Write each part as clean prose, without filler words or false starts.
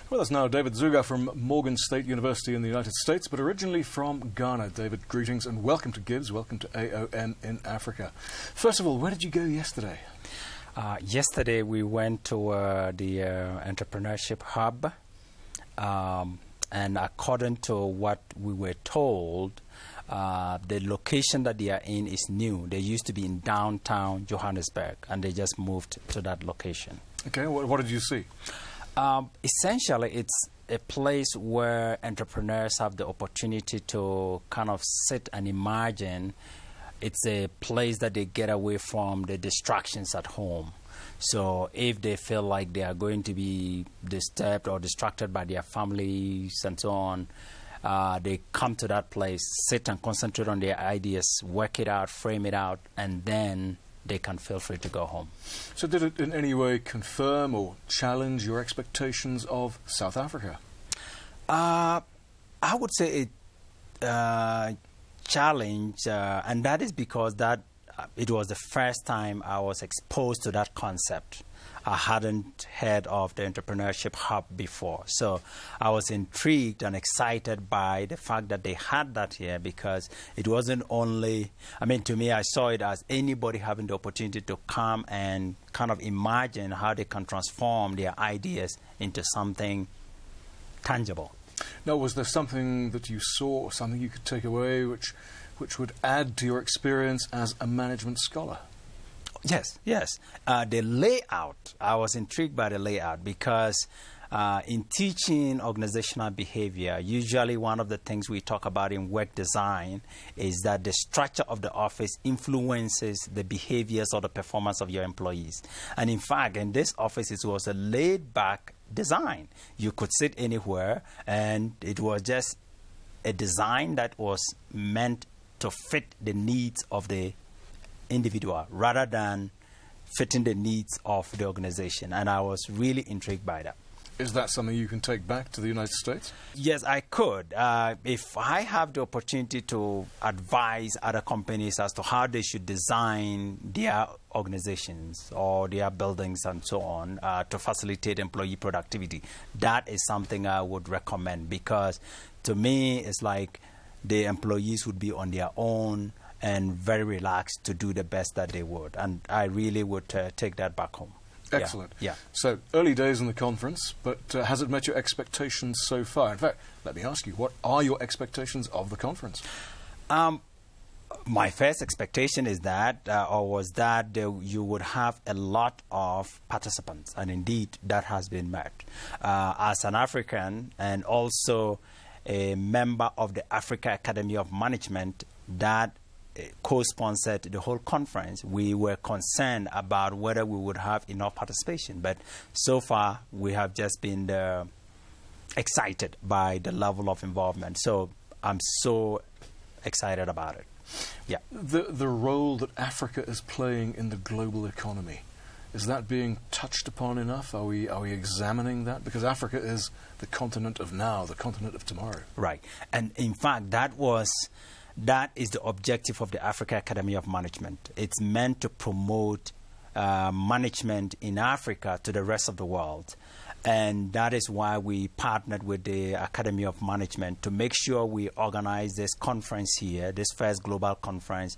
With us now, David Zoogah from Morgan State University in the United States, but originally from Ghana. David, greetings and welcome to GIBS, welcome to AON in Africa. First of all, where did you go yesterday? Yesterday we went to the entrepreneurship hub, and according to what we were told, the location that they are in is new. They used to be in downtown Johannesburg, and they just moved to that location. Okay, what did you see? Essentially, it's a place where entrepreneurs have the opportunity to kind of sit and imagine. It's a place that they get away from the distractions at home. So if they feel like they are going to be disturbed or distracted by their families and so on, they come to that place, sit and concentrate on their ideas, work it out, frame it out, and then they can feel free to go home. So did it in any way confirm or challenge your expectations of South Africa? I would say it challenged, and that is because it was the first time I was exposed to that concept. I hadn't heard of the entrepreneurship hub before. So I was intrigued and excited by the fact that they had that here, because it wasn't only, I mean, to me, I saw it as anybody having the opportunity to come and kind of imagine how they can transform their ideas into something tangible. Now, was there something that you saw or something you could take away which would add to your experience as a management scholar? Yes. The layout, I was intrigued by the layout because in teaching organizational behavior, usually one of the things we talk about in work design is that the structure of the office influences the behaviors or the performance of your employees. And in fact, in this office, it was a laid-back design. You could sit anywhere, and it was just a design that was meant to fit the needs of the individual rather than fitting the needs of the organization, and I was really intrigued by that. Is that something you can take back to the United States? Yes, I could. If I have the opportunity to advise other companies as to how they should design their organizations or their buildings and so on to facilitate employee productivity, that is something I would recommend, because to me it's like the employees would be on their own and very relaxed to do the best that they would. And I really would take that back home. Excellent. Yeah. So, early days in the conference, but has it met your expectations so far? In fact, let me ask you, what are your expectations of the conference? My first expectation is that, you would have a lot of participants, and indeed that has been met. As an African and also a member of the Africa Academy of Management that co-sponsored the whole conference, we were concerned about whether we would have enough participation. But so far, we have just been excited by the level of involvement. So I'm so excited about it. Yeah. The role that Africa is playing in the global economy, is that being touched upon enough? Are we examining that? Because Africa is the continent of now, the continent of tomorrow. Right. And in fact, that is the objective of the Africa Academy of Management. It's meant to promote management in Africa to the rest of the world. And that is why we partnered with the Academy of Management to make sure we organize this conference here, this first global conference,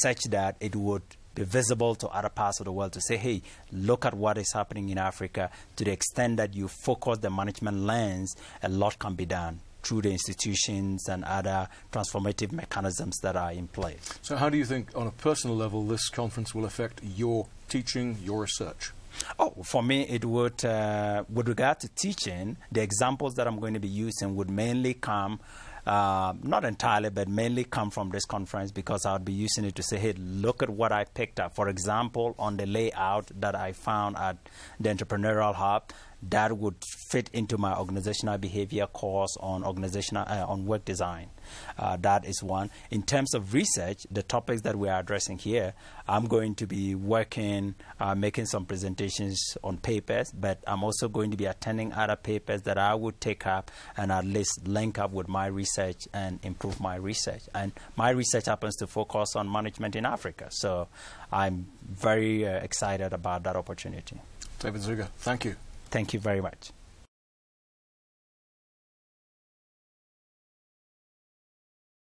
such that it would be visible to other parts of the world to say, hey, look at what is happening in Africa. To the extent that you focus the management lens, a lot can be done through the institutions and other transformative mechanisms that are in place. So how do you think, on a personal level, this conference will affect your teaching, your research? Oh, for me, it would, with regard to teaching, the examples that I'm going to be using would mainly come, not entirely, but mainly come from this conference, because I'll be using it to say, hey, look at what I picked up. For example, on the layout that I found at the Entrepreneurial Hub, that would fit into my organizational behavior course on on work design. That is one. In terms of research, the topics that we are addressing here, I'm going to be working, making some presentations on papers, but I'm also going to be attending other papers that I would take up and at least link up with my research and improve my research. And my research happens to focus on management in Africa. So I'm very excited about that opportunity. David Zoogah, thank you. Thank you very much.